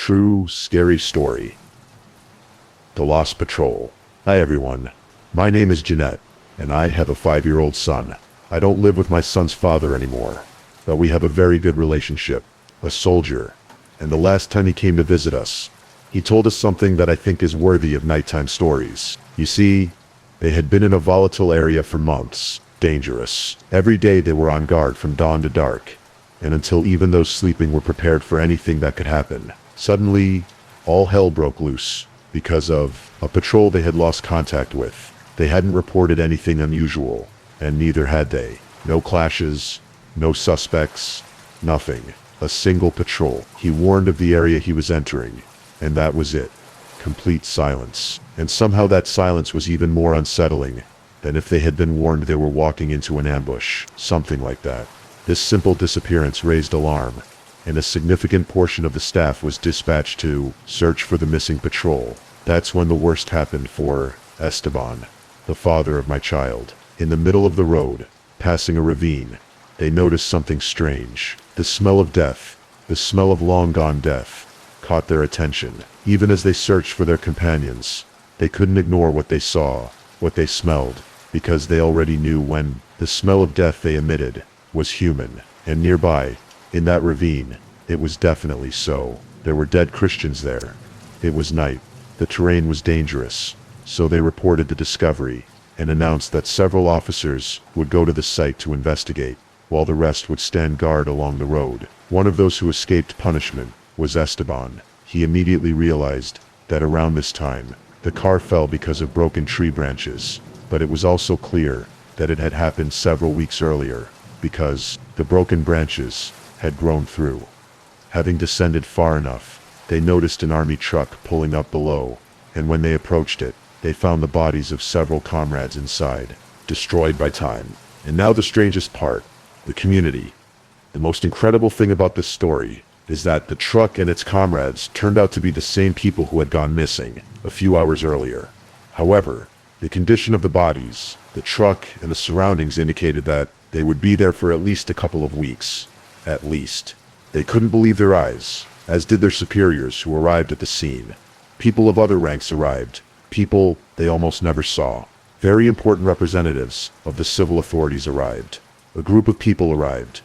True scary story. The Lost Patrol. Hi everyone. My name is Jeanette, and I have a 5-year-old son. I don't live with my son's father anymore, but we have a very good relationship. A soldier. And the last time he came to visit us, he told us something that I think is worthy of nighttime stories. You see, they had been in a volatile area for months. Dangerous. Every day they were on guard from dawn to dark, and until even those sleeping were prepared for anything that could happen. Suddenly, all hell broke loose because of a patrol they had lost contact with. They hadn't reported anything unusual, and neither had they. No clashes, no suspects, nothing. A single patrol. He warned of the area he was entering, and that was it. Complete silence. And somehow that silence was even more unsettling than if they had been warned they were walking into an ambush. Something like that. This simple disappearance raised alarm, and a significant portion of the staff was dispatched to search for the missing patrol. That's when the worst happened for Esteban, the father of my child. In the middle of the road, passing a ravine, they noticed something strange. The smell of death, the smell of long-gone death, caught their attention. Even as they searched for their companions, they couldn't ignore what they saw, what they smelled, because they already knew when the smell of death they emitted was human. And nearby, in that ravine, it was definitely so. There were dead Christians there. It was night. The terrain was dangerous, so they reported the discovery and announced that several officers would go to the site to investigate, while the rest would stand guard along the road. One of those who escaped punishment was Esteban. He immediately realized that around this time, the car fell because of broken tree branches, but it was also clear that it had happened several weeks earlier, because the broken branches had grown through. Having descended far enough, they noticed an army truck pulling up below, and when they approached it, they found the bodies of several comrades inside, destroyed by time. And now the strangest part, the community. The most incredible thing about this story is that the truck and its comrades turned out to be the same people who had gone missing a few hours earlier. However, the condition of the bodies, the truck, and the surroundings indicated that they would be there for at least a couple of weeks. At least. They couldn't believe their eyes, as did their superiors who arrived at the scene. People of other ranks arrived, people they almost never saw. Very important representatives of the civil authorities arrived. A group of people arrived.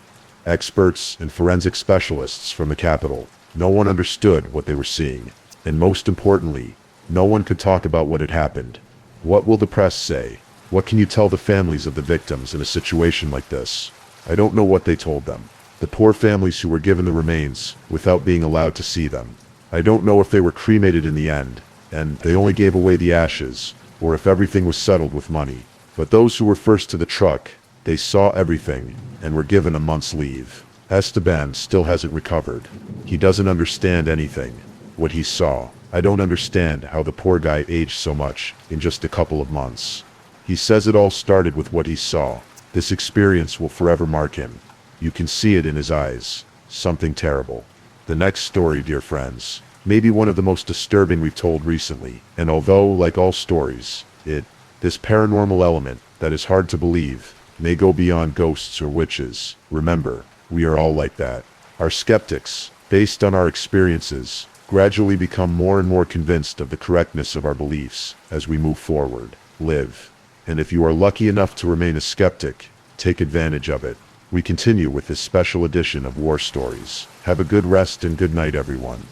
Experts and forensic specialists from the capital. No one understood what they were seeing, and most importantly, no one could talk about what had happened. What will the press say? What can you tell the families of the victims in a situation like this? I don't know what they told them. The poor families who were given the remains without being allowed to see them. I don't know if they were cremated in the end, and they only gave away the ashes, or if everything was settled with money. But those who were first to the truck, they saw everything, and were given a month's leave. Esteban still hasn't recovered. He doesn't understand anything. What he saw. I don't understand how the poor guy aged so much in just a couple of months. He says it all started with what he saw. This experience will forever mark him. You can see it in his eyes. Something terrible. The next story, dear friends, may be one of the most disturbing we've told recently, and although, like all stories, this paranormal element that is hard to believe, may go beyond ghosts or witches. Remember, we are all like that. Our skeptics, based on our experiences, gradually become more and more convinced of the correctness of our beliefs as we move forward, live. And if you are lucky enough to remain a skeptic, take advantage of it. We continue with this special edition of War Stories. Have a good rest and good night, everyone.